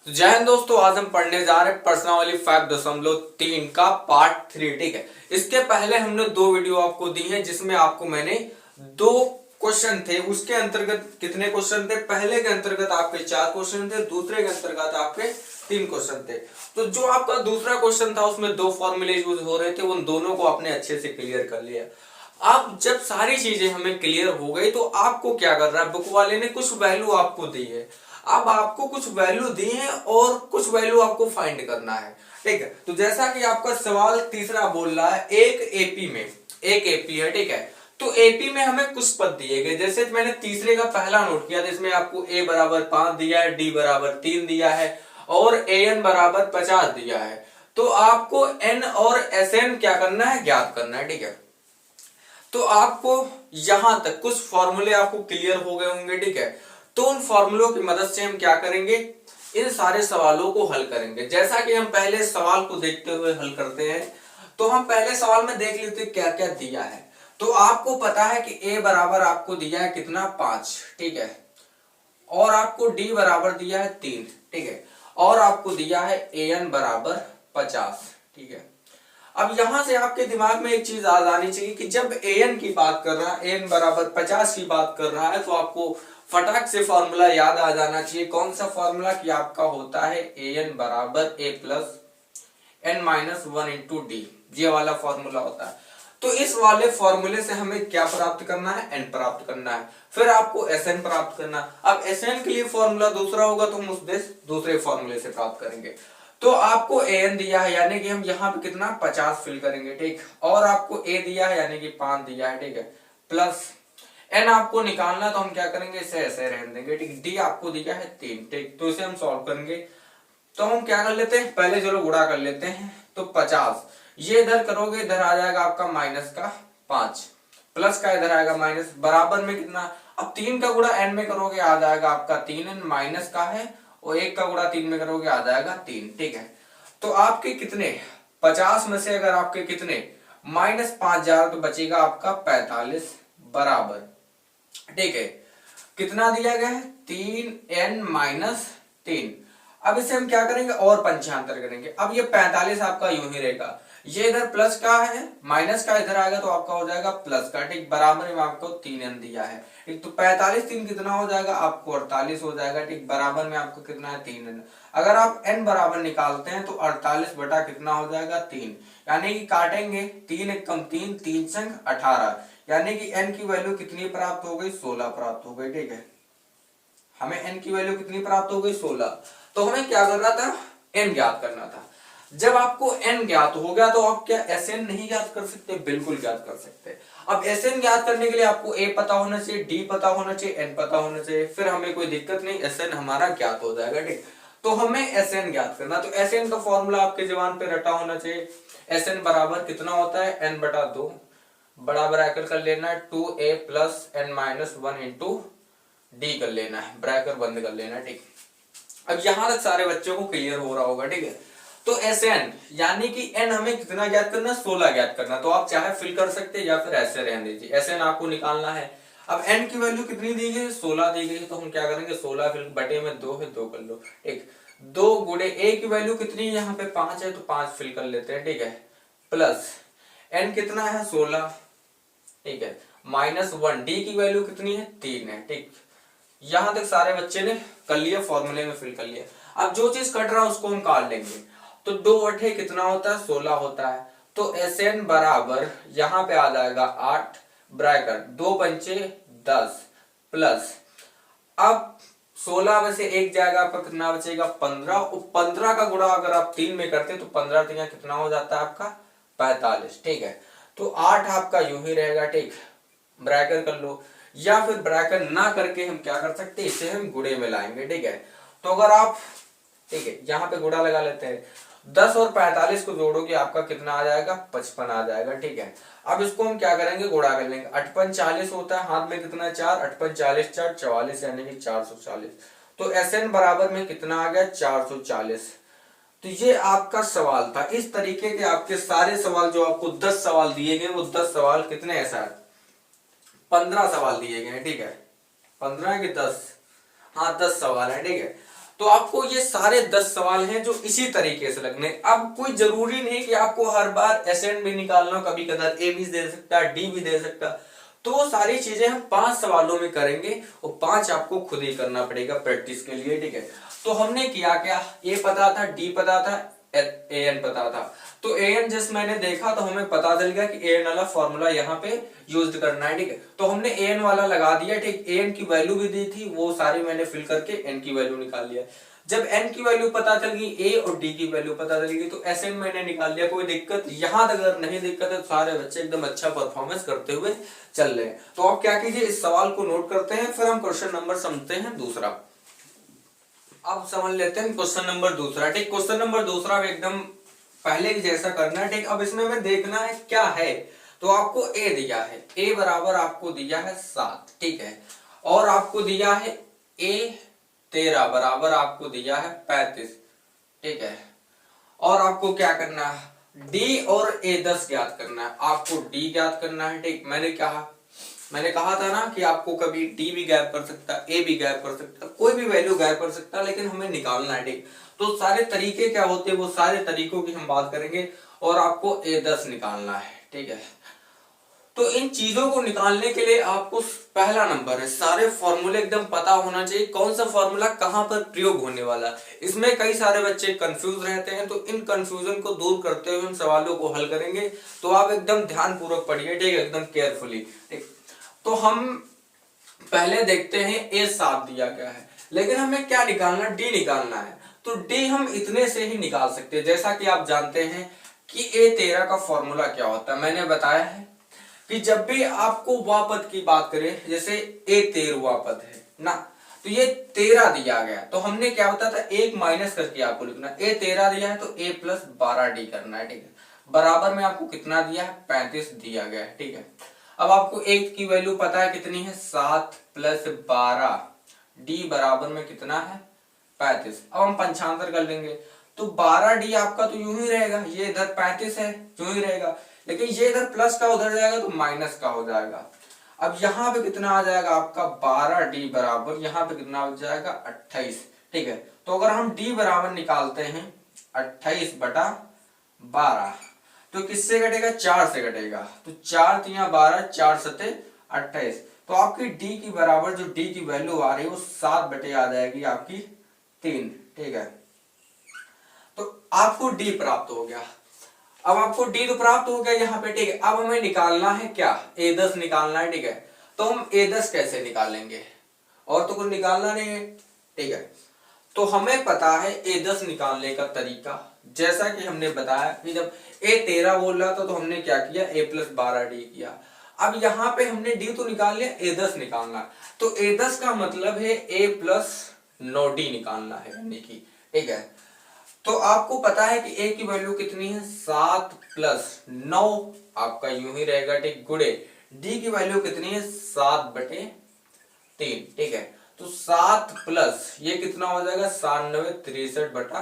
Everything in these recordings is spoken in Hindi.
तो जय हिंद दोस्तों, आज हम पढ़ने जा रहे हैं प्रश्नावली 5.3 का पार्ट 3। ठीक है, इसके पहले हमने दो वीडियो आपको दी है जिसमें आपको मैंने दो क्वेश्चन थे, उसके अंतर्गत कितने क्वेश्चन थे, पहले के अंतर्गत आपके 4 क्वेश्चन थे, दूसरे के अंतर्गत आपके 3 क्वेश्चन थे। तो जो आपका दूसरा क्वेश्चन था उसमें 2 फॉर्मूले यूज हो रहे थे, उन दोनों को आपने अच्छे से क्लियर कर लिया। अब जब सारी चीजें हमें क्लियर हो गई तो आपको क्या करना है, बुक वाले ने कुछ वैल्यू आपको दी है, अब आपको कुछ वैल्यू दी है और कुछ वैल्यू आपको फाइंड करना है। ठीक है, तो जैसा कि आपका सवाल तीसरा बोल रहा है, एक एपी में, एक एपी है, ठीक है, तो एपी में हमें कुछ पद दिए गए, जैसे मैंने तीसरे का पहला नोट किया, जिसमें आपको ए बराबर 5 दिया है, डी बराबर 3 दिया है और ए एन बराबर 50 दिया है। तो आपको एन और एस एन क्या करना है, ज्ञात करना है। ठीक है, तो आपको यहां तक कुछ फॉर्मूले आपको क्लियर हो गए होंगे। ठीक है, तो उन फॉर्मूलों की मदद से हम क्या करेंगे, इन सारे सवालों को हल करेंगे। जैसा कि हम पहले सवाल को देखते हुए हल करते हैं, तो हम पहले सवाल में देख लेते हैं क्या क्या दिया है। तो आपको पता है कि ए बराबर आपको दिया है कितना, 5। ठीक है, और आपको डी बराबर दिया है 3। ठीक है, और आपको दिया है ए एन बराबर 50। ठीक है, अब यहां से आपके दिमाग में एक चीज आ जानी चाहिए कि जब ए एन की बात कर रहा है, एन बराबर 50 की बात कर रहा है, तो आपको फटाक से फॉर्मूला याद आ जाना चाहिए। कौन सा फॉर्मूला कि आपका होता है ए एन बराबर a plus n minus 1 into d, ये वाला फॉर्मूला होता है। तो इस वाले फॉर्मूले से हमें क्या प्राप्त करना है, एन प्राप्त करना है, फिर आपको एस एन प्राप्त करना है। अब एस एन के लिए फॉर्मूला दूसरा होगा तो हम उस दूसरे फॉर्मूले से प्राप्त करेंगे। तो आपको ए एन दिया है, यानी कि हम यहाँ पे कितना 50 फिल करेंगे। ठीक, और आपको ए दिया है यानी कि 5 दिया है। ठीक है, प्लस एन आपको निकालना, तो हम क्या करेंगे, इसे ऐसे रहने देंगे। ठीक, डी आपको दिया है 3। ठीक, तो इसे हम सॉल्व करेंगे। तो हम क्या कर लेते हैं, पहले चलो गुणा कर लेते हैं। तो 50 ये इधर करोगे, इधर आ जाएगा आपका माइनस का 5, प्लस का इधर आएगा माइनस, बराबर में कितना, अब 3 का गुणा एन में करोगे आ जाएगा आपका 3 एन, माइनस का है, और 1 का गुणा 3 में करोगे आ जाएगा 3। ठीक है, तो आपके कितने, 50 में से अगर आपके कितने -5 जा रहा तो बचेगा आपका 45 बराबर। ठीक है, कितना दिया गया है, 3 n माइनस 3। अब इसे हम क्या करेंगे, और पंचांतर करेंगे। अब ये 45 आपका यूं ही रहेगा, ये इधर प्लस का है, माइनस का इधर आएगा तो आपका हो जाएगा प्लस का। ठीक, बराबर में आपको 3n दिया है। ठीक, तो 45 3 कितना हो जाएगा, आपको 48 हो जाएगा। ठीक, बराबर में आपको कितना है, 3n। अगर आप n बराबर निकालते हैं तो 48 बटा कितना हो जाएगा, 3, यानी कि काटेंगे 3 एक कम 3, 3 संग 18, यानी कि n की वैल्यू कितनी प्राप्त हो गई, 16 प्राप्त हो गई। ठीक है, हमें n की वैल्यू कितनी प्राप्त हो गई, 16। तो हमें क्या करना था, n ज्ञात करना था। जब आपको n ज्ञात हो गया तो आप क्या Sn नहीं ज्ञात कर सकते, बिल्कुल ज्ञात कर सकते। अब Sn ज्ञात करने के लिए आपको a पता होना चाहिए, d पता होना चाहिए, n पता होना चाहिए, फिर हमें कोई दिक्कत नहीं, Sn हमारा ज्ञात हो जाएगा। ठीक, तो हमें Sn ज्ञात करना, तो Sn का फॉर्मूला आपके जबान पे रटा होना चाहिए। Sn बराबर कितना होता है, n बटा 2, बड़ा ब्रैकेट कर लेना है 2a plus n minus 1 into D कर लेना है, ब्रैकेट बंद कर लेना है। ठीक, अब यहां तक सारे बच्चों को क्लियर हो रहा होगा। ठीक है, तो एस एन यानी कि एन हमें कितना ज्ञात करना, 16 ज्ञात करना। तो आप चाहे फिल कर सकते हैं या फिर ऐसे रहने दीजिए, एस एन आपको निकालना है। अब एन की वैल्यू कितनी दी गई, 16 दी गई, तो हम क्या करेंगे, 16 फिल बटे में 2 है, 2 कर लो। ठीक, 2 गुणे ए की वैल्यू कितनी है, यहाँ पे 5 है तो 5 फिल कर लेते हैं। ठीक है, प्लस एन कितना है, 16। ठीक है, माइनस 1, डी की वैल्यू कितनी है, 3 है। ठीक, यहां तक सारे बच्चे ने कर लिया, फॉर्मूले में फिल कर लिया। अब जो चीज कट रहा है उसको हम काट लेंगे। तो 2 अठे कितना होता है, 16 होता है। तो एस एन बराबर यहां पे आ जाएगा 8, ब्रैकेट 2 पंचे 10 प्लस, अब 16 में से 1 जाएगा आपका कितना बचेगा, 15, और 15 का गुणा अगर आप 3 में करते तो 15 3 कितना हो जाता है आपका 45। ठीक है, तो 8 आपका यूं ही रहेगा। ठीक, ब्रैकेट कर लो, या फिर ब्रैकेट ना करके हम क्या कर सकते हैं, इसे हम गुणे में लाएंगे। ठीक है, तो अगर आप, ठीक है, यहाँ पे गुणा लगा लेते हैं, 10 और 45 को जोड़ोगे आपका कितना आ जाएगा, 55 आ जाएगा। ठीक है, अब इसको हम क्या करेंगे, गुणा कर लेंगे। 8 40 होता है, हाथ में कितना 4, 8 40 4 44, यानी कि 440। तो एस एन बराबर में कितना आ गया, 440। तो ये आपका सवाल था। इस तरीके के आपके सारे सवाल, जो आपको 10 सवाल दिए गए, वो 10 सवाल कितने ऐसा 15 सवाल दिए गए हैं। ठीक है, 15 के 10, हाँ 10 सवाल है। ठीक है, तो आपको ये सारे 10 सवाल हैं जो इसी तरीके से लगने। अब कोई जरूरी नहीं कि आपको हर बार एसेंट भी निकालना, कभी कदार ए भी दे सकता, डी भी दे सकता। तो वो सारी चीजें हम 5 सवालों में करेंगे और 5 आपको खुद ही करना पड़ेगा प्रैक्टिस के लिए, ठीक है। तो हमने किया क्या, ए पता था, डी पता था, ए एन पता था। तो ए एन जस्ट मैंने देखा तो हमें पता चल गया कि ए एन वाला फॉर्मूला यहाँ पे यूज करना है, ठीक है। तो हमने ए एन वाला लगा दिया, ठीक। ए एन की वैल्यू भी दी थी, वो सारी मैंने फिल करके एन की वैल्यू निकाल लिया। जब एन की वैल्यू पता चल गई, ए और डी की वैल्यू पता चल गई, तो एस एन मैंने निकाल लिया। कोई दिक्कत यहां तक अगर नहीं दिक्कत है तो सारे बच्चे एकदम अच्छा परफॉर्मेंस करते हुए चल रहे हैं। तो आप क्या कीजिए, इस सवाल को नोट करते हैं, फिर हम क्वेश्चन नंबर समझते हैं दूसरा। अब समझ लेते हैं क्वेश्चन नंबर दूसरा, ठीक। क्वेश्चन नंबर दूसरा एकदम पहले की जैसा करना है, ठीक। अब इसमें हमें देखना है क्या है। तो आपको ए दिया है, ए बराबर आपको दिया है 7, ठीक है। और आपको दिया है ए 13 बराबर आपको दिया है 35, ठीक है। और आपको क्या करना है, डी और ए 10 ज्ञात करना है। आपको डी ज्ञात करना है, ठीक। मैंने कहा था ना कि आपको कभी डी भी गायब कर सकता, ए भी गायब कर सकता, कोई भी वैल्यू गायब कर सकता, लेकिन हमें निकालना है, ठीक। तो सारे तरीके क्या होते हैं वो सारे तरीकों की हम बात करेंगे। और आपको ए 10 निकालना है, ठीक है। तो इन चीजों को निकालने के लिए आपको पहला नंबर है, सारे फॉर्मूले एकदम पता होना चाहिए, कौन सा फॉर्मूला कहां पर प्रयोग होने वाला। इसमें कई सारे बच्चे कंफ्यूज रहते हैं, तो इन कंफ्यूजन को दूर करते हुए हम सवालों को हल करेंगे। तो आप एकदम ध्यान पूर्वक पढ़िए, ठीक है, एकदम केयरफुली, ठीक। तो हम पहले देखते हैं ए 7 दिया गया है, लेकिन हमें क्या निकालना, डी निकालना है। तो डी हम इतने से ही निकाल सकते हैं। जैसा कि आप जानते हैं कि ए 13 का फॉर्मूला क्या होता है, मैंने बताया है कि जब भी आपको वापद की बात करें, जैसे ए 13वां पद है ना, तो ये 13 दिया गया, तो हमने क्या होता था, एक माइनस करके आपको लिखना। ए 13 दिया है तो ए प्लस 12 डी करना है, ठीक है। बराबर में आपको कितना दिया है, 35 दिया गया है, ठीक है। अब आपको एक की वैल्यू पता है कितनी है, 7 प्लस 12, डी बराबर में कितना है, 35। अब हम पंचांतर कर लेंगे, तो 12 डी आपका तो यूं ही रहेगा, ये इधर 35 है, यूं ही रहेगा। लेकिन ये इधर प्लस का उधर जाएगा तो माइनस का हो जाएगा। अब यहाँ पे कितना आ जाएगा आपका, 12 डी बराबर यहाँ पे कितना हो जाएगा, 28, ठीक है। तो अगर हम डी बराबर निकालते हैं 28 बटा 12, तो किससे घटेगा, 4 से घटेगा। तो 4 तिया 12, 4 सते 28। तो आपकी डी की बराबर जो डी की वैल्यू आ रही है वो 7 बटे आ जाएगी आपकी 3, ठीक है। तो आपको डी प्राप्त हो गया। अब आपको डी तो प्राप्त हो गया यहाँ पे, ठीक है। अब हमें निकालना है क्या, ए 10 निकालना है, ठीक है। तो हम ए 10 कैसे निकालेंगे, और तो कुछ निकालना नहीं है, ठीक है। तो हमें पता है ए 10 निकालने का तरीका, जैसा कि हमने बताया कि जब ए 13 बोल रहा था तो हमने क्या किया, ए प्लस 12 डी किया। अब यहाँ पे हमने डी तो निकाल लिया, ए 10 निकालना, तो ए 10 का मतलब है ए प्लस 9 डी निकालना है, यानी कि, ठीक है। तो आपको पता है कि ए की वैल्यू कितनी है, 7 प्लस 9 आपका यूं ही रहेगा, ठीक, गुड़े डी की वैल्यू कितनी है, 7 बटे 3, ठीक है। तो 7 प्लस ये कितना हो जाएगा, 97 63 बटा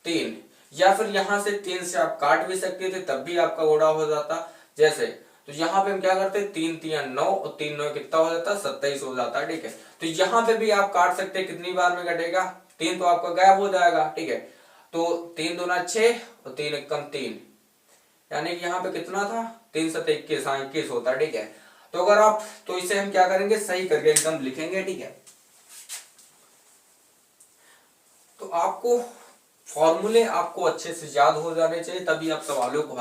3, या फिर यहां से 3 से आप काट भी सकते थे तब भी आपका गुणा हो जाता। जैसे तो यहाँ पे हम क्या करते, 3 तिया 9 और 3 9 कितना हो जाता, 27 हो जाता, ठीक है। तो यहाँ पे भी आप काट सकते, कितनी बार में कटेगा, 3 तो आपका गायब हो जाएगा, ठीक है। तो 3 दूना 6 और 3 एकम 3, यानी कि यहाँ पे कितना था, 3 7 21, 21 होता, ठीक है। तो अगर आप, तो इसे हम क्या करेंगे, सही करके एकदम लिखेंगे, ठीक है। तो आपको फॉर्मूले आपको अच्छे से याद हो जाने चाहिए, तभी आप सवालों को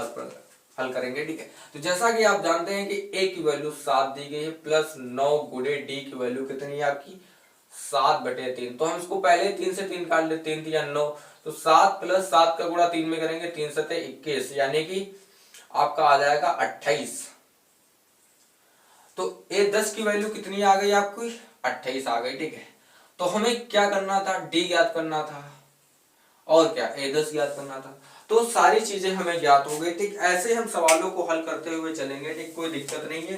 हल करेंगे, ठीक है। तो जैसा कि आप जानते हैं कि ए की वैल्यू 7 दी गई है, प्लस 9 गुणे डी की वैल्यू कितनी है आपकी, 7 बटे 3। तो हम इसको पहले 3 से 3 काट लेते, 3 तिया 9, तो 7 प्लस 7 का गुणा 3 में करेंगे, 3 सते 21, यानी कि आपका आ जाएगा 28। तो ए 10 की वैल्यू कितनी आ गई आपकी, 28 आ गई, ठीक है। तो हमें क्या करना था, डी ज्ञात करना था, और क्या, ए 10 ज्ञात करना था। तो सारी चीजें हमें ज्ञात हो गई, ठीक। ऐसे हम सवालों को हल करते हुए चलेंगे, ठीक, कोई दिक्कत नहीं है।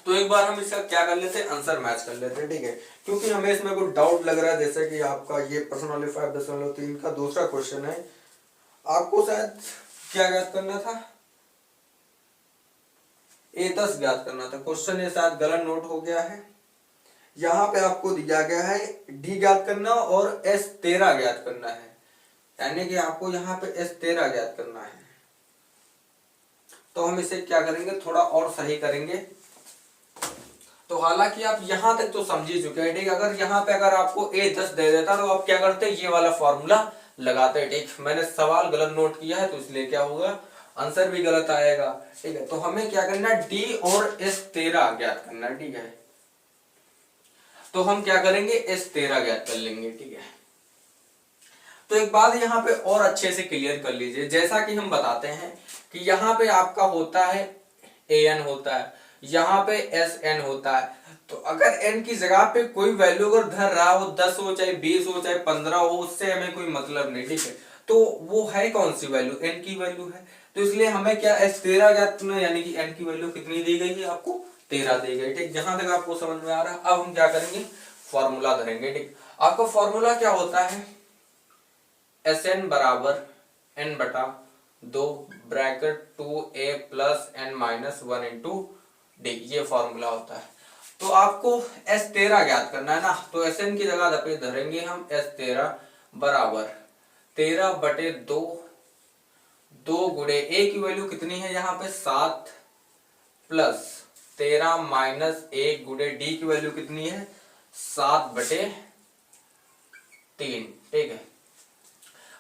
तो एक बार हम इसका क्या कर लेते हैं, आंसर मैच कर लेते हैं, ठीक है। क्योंकि हमें इसमें कोई डाउट लग रहा है, जैसे कि आपका ये प्रश्न वाले 5.3 का दूसरा क्वेश्चन है, आपको शायद क्या ज्ञात करना था, ए 10 ज्ञात करना था। क्वेश्चन ये शायद गलत नोट हो गया है, यहाँ पे आपको दिया गया है डी ज्ञात करना और S13 ज्ञात करना है, यानी कि आपको यहाँ पे S13 ज्ञात करना है। तो हम इसे क्या करेंगे, थोड़ा और सही करेंगे। तो हालांकि आप यहां तक तो समझ ही चुके हैं, ठीक। अगर यहाँ पे अगर आपको A10 दे देता तो आप क्या करते, ये वाला फॉर्मूला लगाते, ठीक। मैंने सवाल गलत नोट किया है तो इसलिए क्या होगा, आंसर भी गलत आएगा, ठीक है। तो हमें क्या करना है, डी और S13 ज्ञात करना है, ठीक है। तो हम क्या करेंगे, S13 ज्ञात कर लेंगे, ठीक है। तो एक बात यहाँ पे और अच्छे से क्लियर कर लीजिए, जैसा कि हम बताते हैं कि यहाँ पे आपका होता है an होता है, यहाँ पे sn होता है। तो अगर n की जगह पे कोई वैल्यू अगर धर रहा हो, 10 हो चाहे 20 हो चाहे 15 हो, उससे हमें कोई मतलब नहीं, ठीक है। तो वो है कौन सी वैल्यू, n की वैल्यू है। तो इसलिए हमें क्या S13 ज्ञात करना, यानी कि n की वैल्यू कितनी दी गई है, आपको 13 दी गई, ठीक। जहां तक आपको समझ में आ रहा है, अब हम क्या करेंगे, फॉर्मूला धरेंगे, ठीक। आपका फॉर्मूला क्या होता है, Sn बराबर n बटा 2 bracket 2a plus n minus 1 into d, ये फॉर्मूला होता है। तो आपको S13 ज्ञात करना है ना, तो Sn की जगह पे धरेंगे हम S13 बराबर 13 बटे 2, 2 गुणे a की वैल्यू कितनी है यहाँ पे 7 प्लस 13 माइनस 1 गुणे डी की वैल्यू कितनी है 7 बटे 3, ठीक है।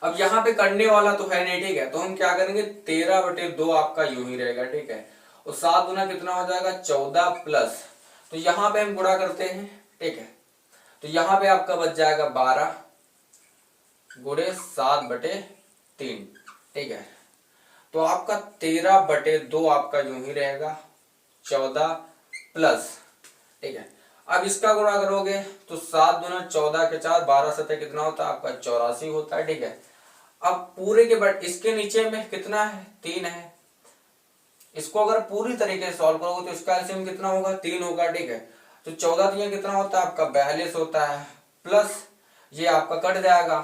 अब यहाँ पे करने वाला तो है नहीं, ठीक है। तो हम क्या करेंगे, 13 बटे 2 आपका यूं ही रहेगा, ठीक है। और 7 गुना कितना हो जाएगा 14 प्लस, तो यहाँ पे हम गुणा करते हैं, ठीक है। तो यहाँ पे आपका बच जाएगा 12 गुणे 7 बटे 3, ठीक है। तो आपका 13 बटे 2 आपका यूं ही रहेगा 14 प्लस, ठीक है। अब इसका गुणा करोगे तो 7 गुना 14 के 4, 12 सतह कितना होता है आपका 84 होता है, ठीक है। अब पूरे के बाद इसके नीचे में कितना है 3 है, इसको अगर पूरी तरीके से सॉल्व करोगे तो इसका एलसीएम कितना होगा 3 होगा, ठीक है। तो 14 3 कितना होता है आपका 42 होता है, प्लस ये आपका कट जाएगा,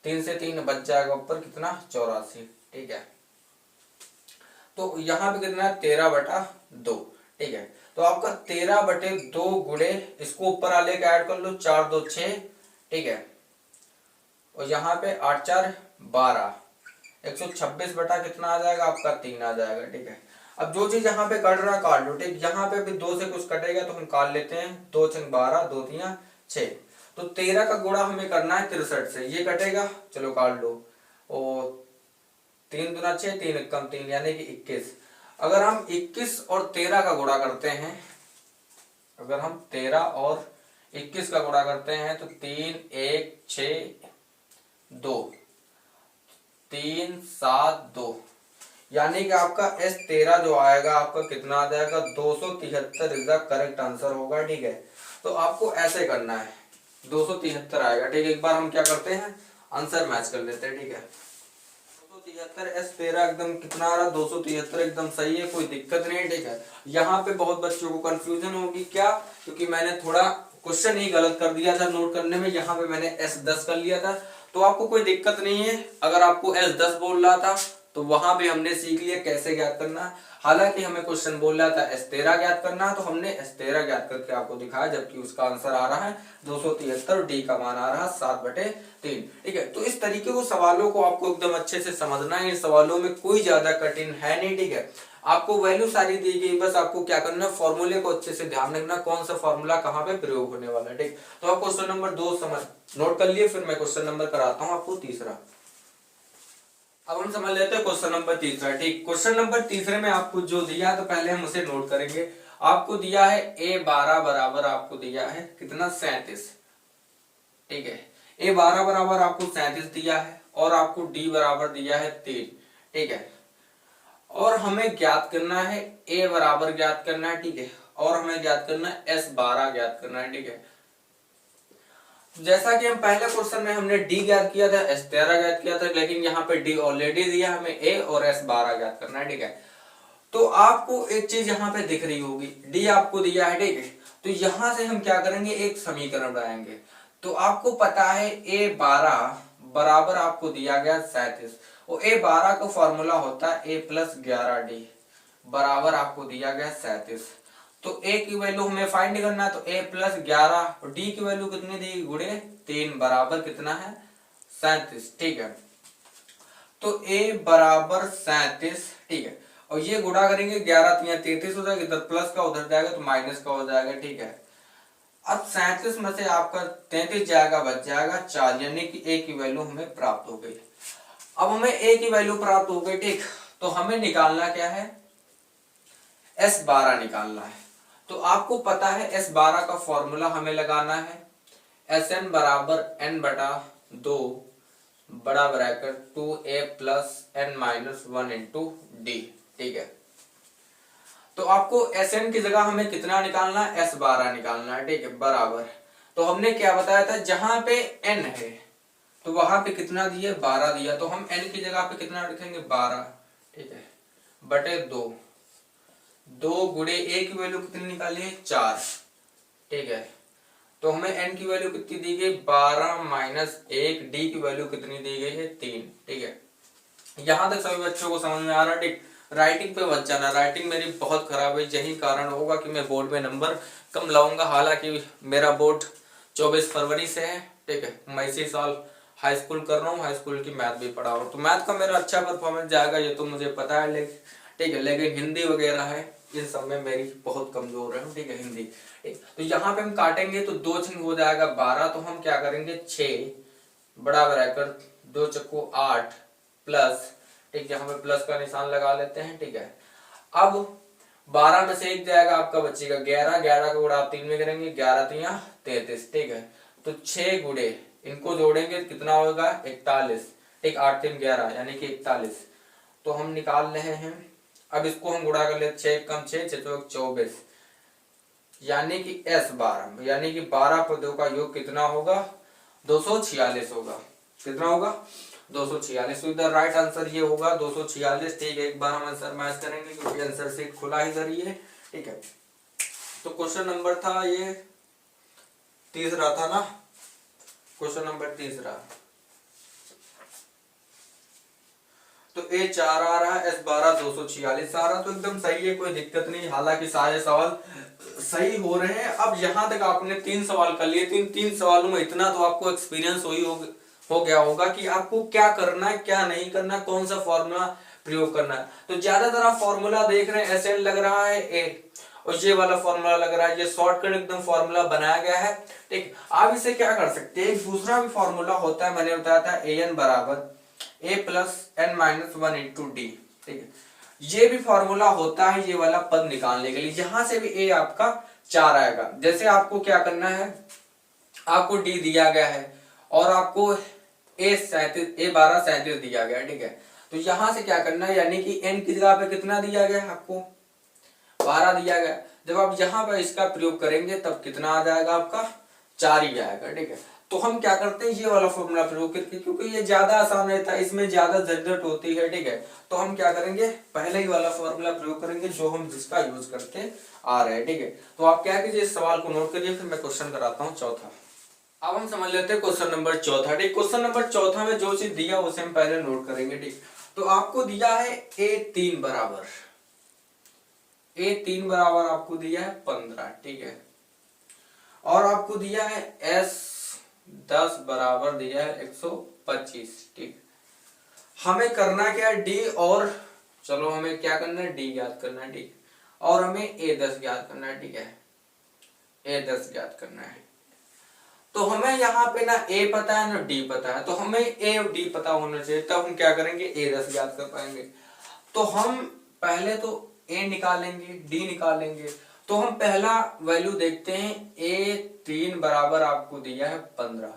3 से 3 बच जाएगा ऊपर कितना 84, ठीक है। तो यहाँ पे कितना है 13 बटा 2, ठीक है। तो आपका 13 बटे 2 गुणे इसको ऊपर वाले का ऐड कर लो, 4 2 6, ठीक है। और यहाँ पे 8 4 12, 126 बटा कितना आ जाएगा आपका 3 आ जाएगा, ठीक है। अब जो चीज यहाँ पे कट रहा है काट लो, ठीक। यहाँ पे भी 2 से कुछ कटेगा तो हम काट लेते हैं, 2 6 12, 2 3 6। तो 13 का गुणा हमें करना है 63 से, ये कटेगा चलो काट लो, और 3 दूना 6, 3 एकम 3 यानी कि 21। अगर हम 21 और 13 का गुणा करते हैं, अगर हम 13 और 21 का गुणा करते हैं तो 3 1 6 2 3 7 2, यानी कि आपका S13 जो आएगा आपका कितना आ जाएगा 273 इज द करेक्ट आंसर होगा, ठीक है। तो आपको ऐसे करना है 273 आएगा, ठीक है। एक बार हम क्या करते हैं आंसर मैच कर लेते हैं, ठीक है। 273 S13 एकदम कितना आ रहा 273 एकदम सही है, कोई दिक्कत नहीं है, ठीक है। यहाँ पे बहुत बच्चों को कंफ्यूजन होगी, क्या, क्योंकि मैंने थोड़ा क्वेश्चन ही गलत कर दिया था नोट करने में, यहाँ पे मैंने S10 कर लिया था। तो आपको कोई दिक्कत नहीं है, अगर आपको S10 बोल रहा था तो वहां भी हमने सीख लिया कैसे ज्ञात करना है। हालांकि हमें क्वेश्चन बोल रहा था S13 ज्ञात करना है, तो हमने S13 ज्ञात करके आपको दिखाया, जबकि उसका आंसर आ रहा है 273, डी का मान आ रहा है 7 बटे 3, ठीक है। तो इस तरीके को सवालों को आपको एकदम अच्छे से समझना है, इन सवालों में कोई ज्यादा कठिन है नहीं, ठीक है। आपको वैल्यू सारी दी गई, बस आपको क्या करना है फॉर्मूले को अच्छे से ध्यान रखना, कौन सा फॉर्मूला कहाँ पे प्रयोग होने वाला है, ठीक। तो आप क्वेश्चन नंबर 2 समझ नोट कर लिए, फिर मैं क्वेश्चन नंबर कराता हूँ आपको तीसरा। अब हम समझ लेते हैं क्वेश्चन नंबर तीसरा, ठीक। क्वेश्चन नंबर तीसरे में आपको जो दिया तो पहले हम उसे नोट करेंगे। आपको दिया है A12 बराबर आपको दिया है कितना 37, ठीक है। A12 बराबर आपको 37 दिया है, और आपको D बराबर दिया है 3, ठीक है। और हमें ज्ञात करना है A बराबर ज्ञात करना है, ठीक है। और हमें ज्ञात करना है S12 ज्ञात करना है, ठीक है। जैसा कि हम पहले क्वेश्चन में हमने डी ज्ञात किया था, S13 ज्ञात किया था, लेकिन यहाँ पे डी ऑलरेडी दिया, हमें ए और S12 ज्ञात करना है, ठीक है। तो आपको एक चीज यहाँ पे दिख रही होगी, डी आपको दिया है, ठीक है। तो यहाँ से हम क्या करेंगे एक समीकरण बनाएंगे। तो आपको पता है A12 बराबर आपको दिया गया 37, और A12 का फॉर्मूला होता है A + 11D बराबर आपको दिया गया 37। तो a की वैल्यू हमें फाइंड करना है, तो a प्लस 11 और d की वैल्यू कितनी दी गुणे 3 बराबर कितना है 37। ठीक है, तो a बराबर 37। ठीक है, और ये गुणा करेंगे 11 3 33 हो जाएगा, इधर प्लस का उधर जाएगा तो माइनस का हो जाएगा। ठीक है, अब 37 में से आपका 33 जाएगा, बच जाएगा 4, यानी कि a की वैल्यू हमें प्राप्त हो गई। अब हमें a की वैल्यू प्राप्त हो गई। ठीक, तो हमें निकालना क्या है, S12 निकालना है। तो आपको पता है S12 का फॉर्मूला हमें लगाना है Sn बराबर n बटा 2 बड़ा bracket 2a plus n minus 1 into D. ठीक है, तो आपको Sn की जगह हमें कितना निकालना है, S12 निकालना है। ठीक है, बराबर, तो हमने क्या बताया था, जहां पे n है तो वहां पे कितना दिया 12 दिया, तो हम n की जगह पे कितना लिखेंगे 12। ठीक है, बटे 2 गुणे a की वैल्यू कितनी निकाली है 4। ठीक है, तो हमें n की वैल्यू कितनी दी गई 12 माइनस 1, d की वैल्यू कितनी दी गई है 3। ठीक है, यहां तक सभी बच्चों को समझ में आ रहा है। ठीक, राइटिंग पे मत जाना, राइटिंग मेरी बहुत खराब है, यही कारण होगा कि मैं बोर्ड में नंबर कम लाऊंगा। हालांकि मेरा बोर्ड 24 फरवरी से है। ठीक है, मैं इसी साल हाई स्कूल कर रहा हूँ, हाई स्कूल की मैथ भी पढ़ा रहा हूँ, तो मैथ का मेरा अच्छा परफॉर्मेंस जाएगा ये तो मुझे पता है। लेकिन ठीक है, लेकिन हिंदी वगैरह है इन सब में मेरी बहुत कमजोर है। ठीक है, हिंदी। ठीक, तो यहाँ पे हम काटेंगे तो 2 छंग हो जाएगा 12, तो हम क्या करेंगे 6 बड़ा ब्रैकेट 2 चक्को 8 प्लस, ठीक है, यहाँ पे प्लस का निशान लगा लेते हैं। ठीक है, अब 12 में से 1 जाएगा आपका बचेगा 11, 11 का गुणा आप 3 में करेंगे, 11 3 33। ठीक है, तो 6 गुणे इनको जोड़ेंगे कितना होगा 41। ठीक, 8 3 11 यानी कि 41, तो हम निकाल रहे हैं। अब इसको हम गुणा कर ले, 6 कम 6 6 24, यानी कि S12 यानी कि 12 पदों का योग कितना होगा 246 होगा। कितना होगा 246। तो इधर राइट आंसर ये होगा 246। ठीक है, एक बार हम आंसर मैच करेंगे क्योंकि आंसर शीट खुला ही इधर ही है। ठीक है, तो क्वेश्चन नंबर था ये तीसरा था ना, क्वेश्चन नंबर तीसरा। तो A4 आ रहा है, S12 246 आ रहा, तो एकदम सही है, कोई दिक्कत नहीं। हालांकि सारे सवाल सही हो रहे हैं। अब यहां तक आपने 3 सवाल कर लिए, 3 सवालों में इतना तो आपको एक्सपीरियंस हो गया होगा कि आपको क्या करना है क्या नहीं करना, कौन सा फॉर्मूला प्रयोग करना है। तो ज्यादातर आप फॉर्मूला देख रहे हैं Sn लग रहा है A, और ये वाला फॉर्मूला लग रहा है, ये शॉर्टकट एकदम फॉर्मूला बनाया गया है। ठीक, आप इसे क्या कर सकते हैं, एक दूसरा भी फॉर्मूला होता है, मैंने बताया था An बराबर a plus n minus 1 into D. ठीक है, ये भी फॉर्मूला होता है ये वाला पद निकालने के लिए। यहां से भी a आपका 4 आएगा। जैसे आपको क्या करना है, आपको d दिया गया है और आपको a 12 37 दिया गया है। ठीक है, तो यहां से क्या करना है, यानी कि n की जगह पे कितना दिया गया है आपको 12 दिया गया। जब आप यहाँ पर इसका प्रयोग करेंगे तब कितना आ जाएगा आपका 4 ही आएगा। ठीक है, तो हम क्या करते हैं ये वाला फॉर्मूला प्रयोग करके, क्योंकि ये ज्यादा आसान रहता है, इसमें ज्यादा झंझट होती है। ठीक है, तो हम क्या करेंगे पहले ही वाला फॉर्मूला प्रयोग करेंगे जो हम जिसका यूज करते आ रहे हैं। ठीक है, तो आप क्या कीजिए इस सवाल को नोट करिए, फिर मैं क्वेश्चन कराता हूँ चौथा। अब हम समझ लेते हैं क्वेश्चन नंबर चौथा। ठीक, क्वेश्चन नंबर चौथा में जो चीज दिया उसे हम पहले नोट करेंगे। ठीक, तो आपको दिया है A3 बराबर आपको दिया है 15। ठीक है, और आपको दिया है S10 बराबर दिया है 125। ठीक, हमें करना क्या है D, और चलो हमें क्या करना है D ज्ञात करना है। ठीक, और हमें A10 ज्ञात करना है। ठीक है, A10 ज्ञात करना है। तो हमें यहाँ पे ना A पता है ना D पता है, तो हमें A और D पता होना चाहिए, तब हम क्या करेंगे A10 ज्ञात कर पाएंगे। तो हम पहले तो A निकालेंगे D निकालेंगे। तो हम पहला वैल्यू देखते हैं, A3 बराबर आपको दिया है 15।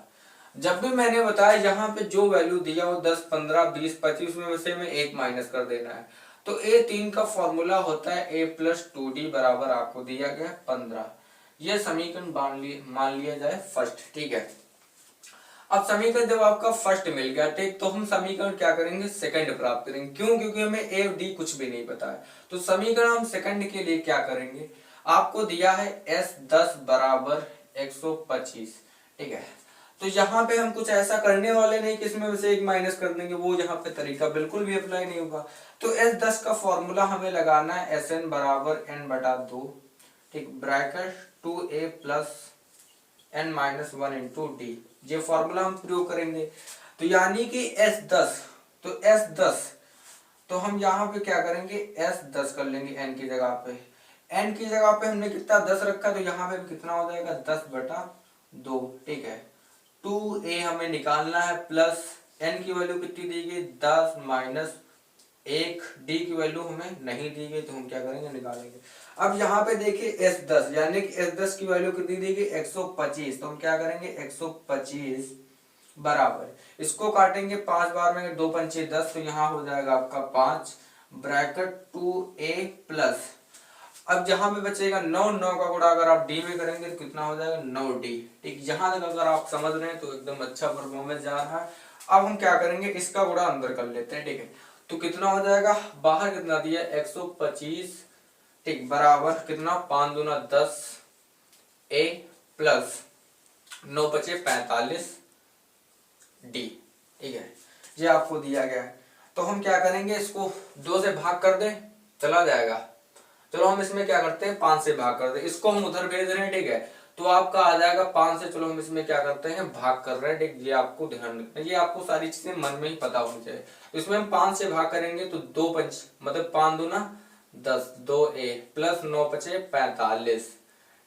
जब भी मैंने बताया यहाँ पे जो वैल्यू दिया वो 10 15 20 25 में से में 1 माइनस कर देना है। तो A3 का फॉर्मूला होता है A प्लस 2D बराबर आपको दिया गया 15। यह समीकरण मान लिया जाए फर्स्ट। ठीक है, अब समीकरण जब आपका फर्स्ट मिल गया, ठीक, तो हम समीकरण क्या करेंगे सेकंड प्राप्त करेंगे। क्यों, क्योंकि हमें ए और डी कुछ भी नहीं पता है। तो समीकरण हम सेकंड के लिए क्या करेंगे, आपको दिया है S10 बराबर 125। ठीक है, तो यहाँ पे हम कुछ ऐसा करने वाले नहीं कि इसमें से 1 माइनस कर देंगे, वो यहाँ पे तरीका बिल्कुल भी अप्लाई नहीं होगा। तो S10 का फॉर्मूला हमें लगाना है Sn बराबर n बटा 2। ठीक, bracket 2a plus n-1 into d, ये फॉर्मूला हम प्रयोग करेंगे। तो यानी कि S10, तो S10, तो हम यहाँ पे क्या करेंगे, S10 कर लेंगे n की जगह पे। n की जगह पे हमने कितना 10 रखा, तो यहाँ पे कितना हो जाएगा 10/2, ठीक है। 2a हमें निकालना है, प्लस n की वैल्यू कितनी दी गई 10 माइनस 1, d की वैल्यू हमें नहीं दी गई, तो हम क्या करेंगे निकालेंगे। अब यहाँ पे देखिए S10, यानी कि S10 की वैल्यू कितनी दी गई 125, तो हम क्या करेंगे 125 बराबर, इसको काटेंगे 5 बार में, 2 पंचे 10, तो यहाँ हो जाएगा आपका 5 ब्रैकेट 2a प्लस, अब जहां पे बचेगा 9, 9 का गुणा अगर आप डी में करेंगे तो कितना हो जाएगा 9d, ठीक। यहां तक अगर आप समझ रहे हैं तो एकदम अच्छा परफॉर्मेंस जा रहा है। अब हम क्या करेंगे, इसका गुणा अंदर कर लेते हैं, ठीक है। तो कितना हो जाएगा, बाहर कितना दिया 125, ठीक, बराबर कितना 5 दूना 10 a प्लस 9 बचे 45 d, ठीक है। ये आपको दिया गया है, तो हम क्या करेंगे, इसको 2 से भाग कर दें, चला जाएगा। चलो हम इसमें क्या करते हैं 5 से भाग कर दें, इसको हम उधर भेज रहे हैं, ठीक है। तो आपका आ जाएगा 5 से, चलो हम इसमें क्या करते हैं भाग कर रहे हैं, ठीक। ये आपको ध्यान रखना है, ये आपको सारी चीजें मन में ही पता होनी चाहिए। तो इसमें हम 5 से भाग करेंगे तो 2 पंच मतलब 5 दूना 10, 2a प्लस 9 बचे 45,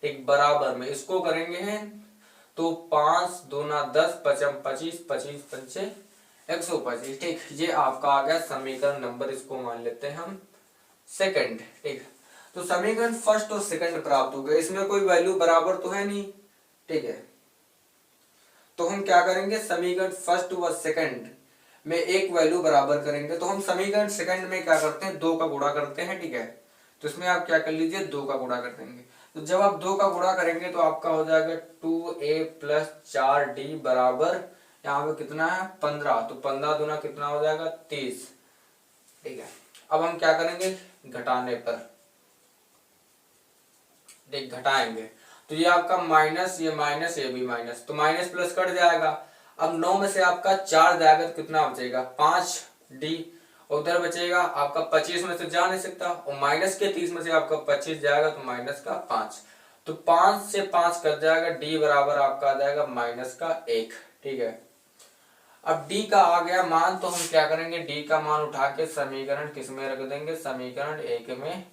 ठीक, बराबर में इसको करेंगे हैं तो 5 दूना 10 पचम 25, 25 पंचे 125, ठीक। ये आपका आ गया समीकरण नंबर, इसको मान लेते हैं हम सेकंड, ठीक। तो समीकरण फर्स्ट और सेकंड प्राप्त हो गए, इसमें कोई वैल्यू बराबर तो है नहीं, ठीक है। तो हम क्या करेंगे, समीकरण फर्स्ट व सेकंड में एक वैल्यू बराबर करेंगे। तो हम समीकरण सेकंड में क्या करते हैं 2 का गुणा करते हैं, ठीक है। तो इसमें आप क्या कर लीजिए 2 का गुणा कर देंगे। तो जब आप 2 का गुणा करेंगे तो आपका हो जाएगा 2a प्लस 4d बराबर, यहाँ पे कितना है 15, तो 15 दूना कितना हो जाएगा 30, ठीक है। अब हम क्या करेंगे घटाने पर, देख घटाएंगे तो ये आपका माइनस, ये माइनस, ये भी माइनस, तो माइनस प्लस कट जाएगा। अब 9 में से आपका 4 जाएगा तो कितना बचेगा 5d, उधर बचेगा आपका 25 में से जा नहीं सकता, और माइनस के 30 में से आपका 25 जाएगा तो माइनस का 5, तो 5 से 5 कट जाएगा, d बराबर आपका आ जाएगा माइनस का 1, ठीक है। अब d का आ गया मान, तो हम क्या करेंगे d का मान उठा के समीकरण किस में रख देंगे, समीकरण 1 में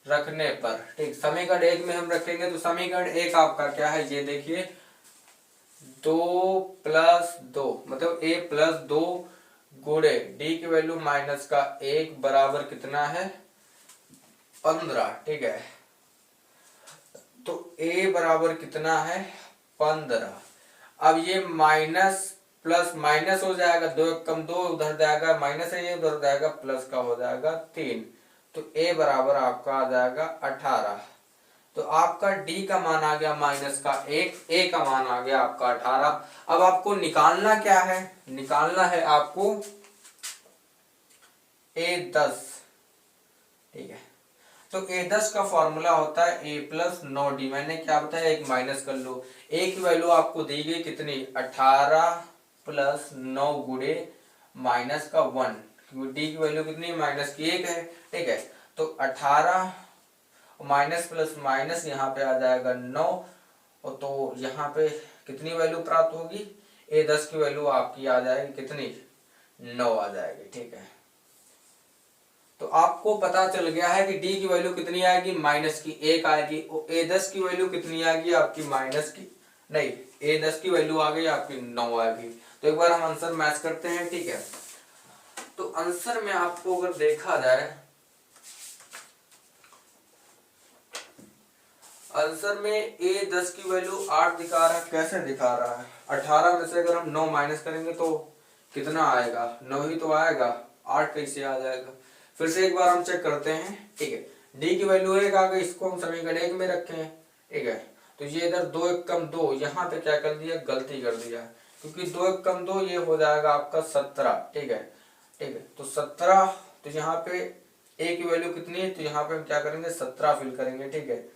रखने पर, ठीक। समीकरण 1 में हम रखेंगे तो समीकरण 1 आपका क्या है, ये देखिए 2 प्लस 2 मतलब a प्लस 2 गुणे d की वैल्यू माइनस का 1 बराबर कितना है 15, ठीक है। तो a बराबर कितना है 15। अब ये माइनस प्लस माइनस हो जाएगा, 2 कम 2 उधर जाएगा माइनस है, ये उधर जाएगा प्लस का हो जाएगा 3, तो a बराबर आपका आ जाएगा 18। तो आपका d का मान आ गया माइनस का 1, a का मान आ गया आपका 18। अब आपको निकालना क्या है, निकालना है आपको a10, ठीक है। तो a10 का फॉर्मूला होता है a प्लस 9d, मैंने क्या बताया एक माइनस कर लो, a की वैल्यू आपको दी गई कितनी 18 प्लस 9 गुणे माइनस का 1, डी की वैल्यू कितनी माइनस की 1 है, ठीक है। तो 18 माइनस प्लस माइनस यहाँ पे आ जाएगा 9, और तो यहाँ पे कितनी वैल्यू प्राप्त होगी, a10 की वैल्यू आपकी आ जाएगी कितनी 9 आ जाएगी, ठीक है। तो आपको पता चल गया है कि d की वैल्यू कितनी आएगी माइनस की 1 आएगी, और a10 की वैल्यू कितनी आएगी आपकी माइनस की नहीं, a10 की वैल्यू आ गई आपकी 9 आएगी। तो एक बार हम आंसर मैच करते हैं, ठीक है। तो आंसर में आपको अगर देखा जाए, आंसर में a10 की वैल्यू 8 दिखा रहा है, कैसे दिखा रहा है 18 में से अगर हम 9 माइनस करेंगे तो कितना आएगा 9 ही तो आएगा, 8 कैसे आ जाएगा। फिर से एक बार हम चेक करते हैं, ठीक है। d की वैल्यू 1 आ गई, इसको हम समीकरण 1 में रखे हैं, ठीक है। तो ये इधर 2 1 कम 2, यहाँ पे क्या कर दिया गलती कर दिया, क्योंकि 2 1 कम 2 ये हो जाएगा आपका 17, ठीक है, ठीक है। तो 17, तो यहाँ पे a की वैल्यू कितनी है, तो यहाँ पे हम क्या करेंगे 17 फिल करेंगे, ठीक है।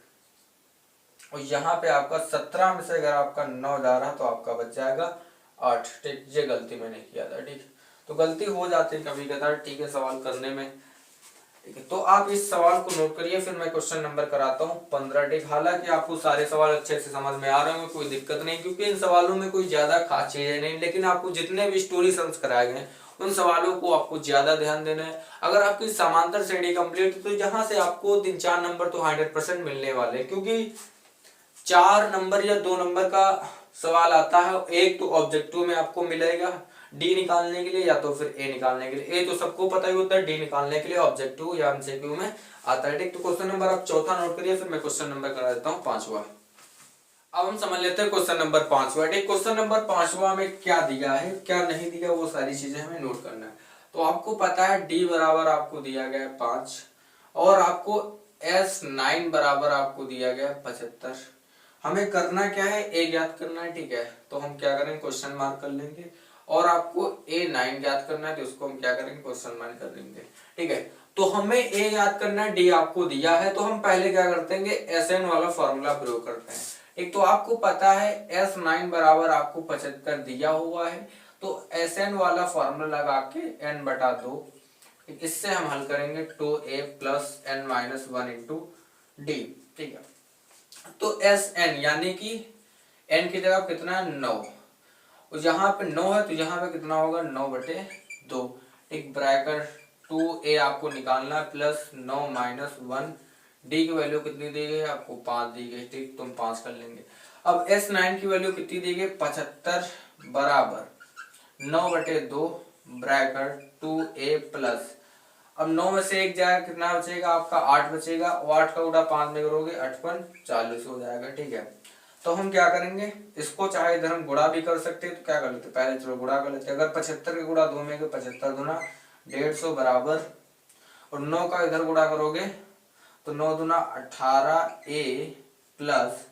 और यहाँ पे आपका 17 में से अगर आपका 9 जा रहा तो आपका बच जाएगा 8, ठीक। ये गलती मैंने किया था, ठीक। तो गलती हो जाती है कभी कभार, ठीक है, सवाल करने में। ठीक है, तो आप इस सवाल को नोट करिए, फिर मैं क्वेश्चन नंबर कराता हूँ 15 टिक। हालांकि आपको सारे सवाल अच्छे से समझ में आ रहे होंगे, कोई दिक्कत नहीं, क्योंकि इन सवालों में कोई ज्यादा खास चीजें नहीं, लेकिन आपको जितने भी स्टोरी सम्स कराए गए उन सवालों को आपको ज्यादा ध्यान देना है। अगर आपकी समांतर श्रेणी कंप्लीट, तो यहाँ से आपको 3-4 नंबर तो 100% मिलने वाले हैं, क्योंकि 4 नंबर या 2 नंबर का सवाल आता है। एक तो ऑब्जेक्टिव में आपको मिलेगा डी निकालने के लिए, या तो फिर ए निकालने के लिए। ए तो सबको पता ही होता है, डी निकालने के लिए ऑब्जेक्टिव या एमसीक्यू में आता है। ठीक, तो क्वेश्चन नंबर आप चौथा नोट करिए, फिर मैं क्वेश्चन नंबर करा देता हूँ 5वां। अब हम समझ लेते हैं क्वेश्चन नंबर 5वां। ठीक, क्वेश्चन नंबर 5वां में क्या दिया है क्या नहीं दिया, वो सारी चीजें हमें नोट करना है। तो आपको पता है डी बराबर आपको दिया गया है 5, और आपको S9 बराबर आपको दिया गया है 75। हमें करना क्या है, ए ज्ञात करना है। ठीक है, तो हम क्या करेंगे, क्वेश्चन मार्क कर लेंगे, और आपको A9 ज्ञात करना है, तो उसको हम क्या करेंगे, क्वेश्चन मार्क कर लेंगे। ठीक है, तो हमें ए ज्ञात करना है, डी आपको दिया है, तो हम पहले क्या करते हैं, SN वाला फॉर्मूला प्रयोग करते हैं। एक तो आपको पता है S9 बराबर आपको 75 दिया हुआ है, तो SN वाला फॉर्मूला लगा के n/2, इससे हम हल करेंगे 2a + n-1 इंटू डी। ठीक है, तो SN यानी कि n की जगह कितना है 9, और यहाँ पे 9 है, तो यहाँ पे कितना होगा 9/2। एक ब्रैकेट 2a आपको निकालना है प्लस 9 - 1, डी की वैल्यू कितनी दी गई है आपको 5 दी गई। ठीक, तुम 5 कर लेंगे। अब S9 की वैल्यू कितनी दी गई 75 बराबर 9/2 ब्रैकेट 2a प्लस, अब 9 में से 1 जाएगा, कितना बचेगा आपका 8 बचेगा, और 8 का गुणा 5 में करोगे 8×5 40 हो जाएगा। ठीक है, तो हम क्या करेंगे, इसको चाहे इधर हम गुणा भी कर सकते हैं, तो क्या कर लेते हैं, पहले चलो गुणा कर लेते हैं। अगर 75 के गुणा 2 में 75 दूना 150 बराबर, और 9 का इधर गुणा करोगे तो 9 दूना 18a प्लस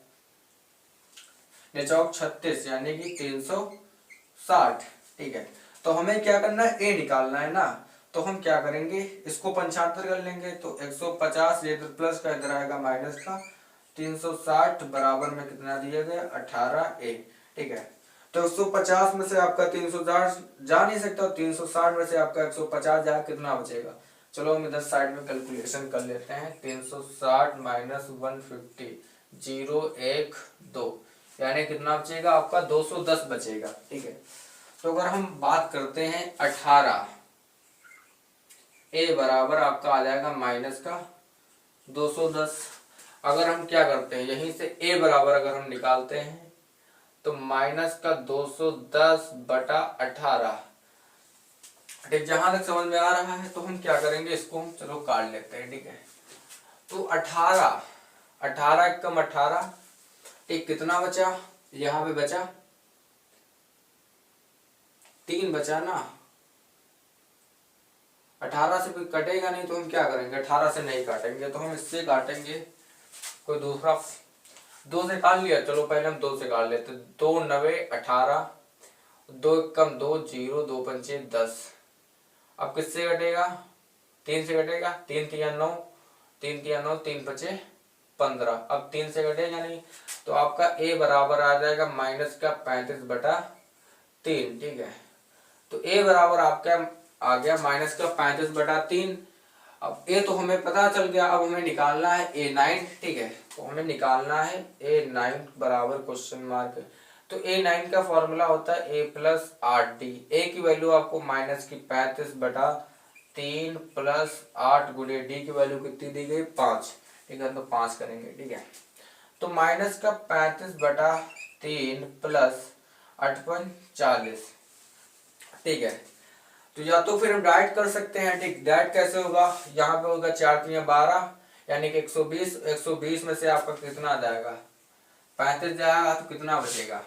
36 यानी कि 360। ठीक है, तो हमें क्या करना है, ए निकालना है ना, तो हम क्या करेंगे, इसको 75 कर लेंगे, तो 150 ये इधर प्लस का इधर आएगा माइनस का, 360 बराबर में कितना दिया गया 18a। ठीक है, तो 150 में से आपका 360 जा नहीं सकता, 360 में से आपका 150 जा, कितना बचेगा, चलो हम इधर साइड में कैलकुलेशन कर लेते हैं। 360 - 150 0 1 2, यानी कितना बचेगा आपका 210 बचेगा। ठीक है, तो अगर हम बात करते हैं 18, ए बराबर आपका आ जाएगा माइनस का 210। अगर हम क्या करते हैं, यहीं से ए बराबर अगर हम निकालते हैं, तो माइनस का 210/18। ठीक, जहां तक समझ में आ रहा है, तो हम क्या करेंगे, इसको हम चलो काट लेते हैं। ठीक है, तो 18 एकम 18, एक कितना बचा, यहाँ पे बचा 3 बचा ना, 18 से कोई कटेगा नहीं, तो हम क्या करेंगे, 18 से नहीं काटेंगे, तो हम इससे काटेंगे, कोई दूसरा 2 से काट लिया, चलो पहले हम 2 से काट लेते। 2 9 18, 2 एकम 2 0, 2 पंचे 10। अब किससे कटेगा, 3 से कटेगा, 3 तिया 9, 3 तिया 9, 3 पचे 15। अब 3 से कटेगा नहीं, तो आपका ए बराबर आ जाएगा माइनस का 35/3। ठीक है, तो ए बराबर आपका आ गया माइनस का 35/3। अब ए तो हमें पता चल गया, अब हमें निकालना है A9। ठीक है, तो हमें निकालना है A9 बराबर क्वेश्चन मार्क, तो A9 का फॉर्मूला होता है A + 8D। ए की वैल्यू आपको माइनस की 35/3 प्लस 8 गुणे डी की वैल्यू कितनी दी गई 5। ठीक है, तो 5 करेंगे। ठीक है, तो माइनस का 35/3 प्लस 8×40। ठीक है, तो या तो फिर हम डाइट कर सकते हैं। ठीक, डाइट कैसे होगा, यहाँ पे होगा 4 × 12 यानी कि 120। 120 में से आपका कितना आ जाएगा 35 जाएगा, तो कितना बचेगा,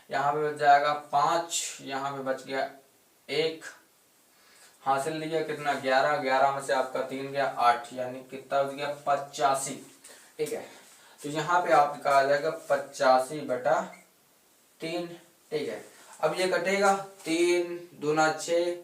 यहाँ पे बच जाएगा 5, यहाँ पे बच गया 1, हासिल लिया कितना 11, 11 में से आपका 3 गया 8, यानी कितना बच गया 85। ठीक है, तो यहाँ पे आपका आ जाएगा 85/3। ठीक है, अब ये कटेगा, 3 दूना 6,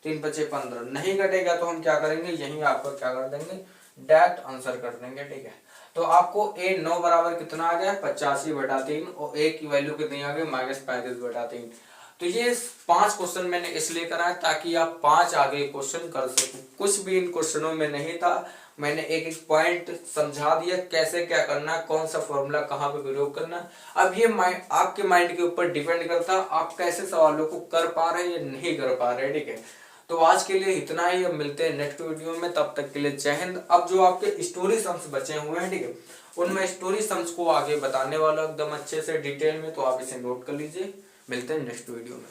3 पचे 15, नहीं कटेगा, तो हम क्या करेंगे, यही आपको क्या कर देंगे, डायरेक्ट आंसर कर देंगे। ठीक है, तो आपको A9 बराबर कितना आ गया 85/3, और ए की वैल्यू कितनी आ गई -35/3। तो ये 5 क्वेश्चन मैंने इसलिए कराया ताकि आप 5 आगे क्वेश्चन कर सको। कुछ भी इन क्वेश्चनों में नहीं था, मैंने एक एक पॉइंट समझा दिया कैसे क्या करना है, कौन सा फॉर्मूला कहाँ पे प्रयोग करना है। अब ये आपके माइंड के ऊपर डिपेंड करता है आप कैसे सवालों को कर पा रहे हैं या नहीं कर पा रहे हैं, ठीक है। तो आज के लिए इतना ही, अब मिलते हैं नेक्स्ट वीडियो में, तब तक के लिए जय हिंद। अब जो आपके स्टोरी सम्स बचे हुए हैं, ठीक है, उनमें स्टोरी सम्स को आगे बताने वाला एकदम अच्छे से डिटेल में, तो आप इसे नोट कर लीजिए। मिलते हैं नेक्स्ट वीडियो में।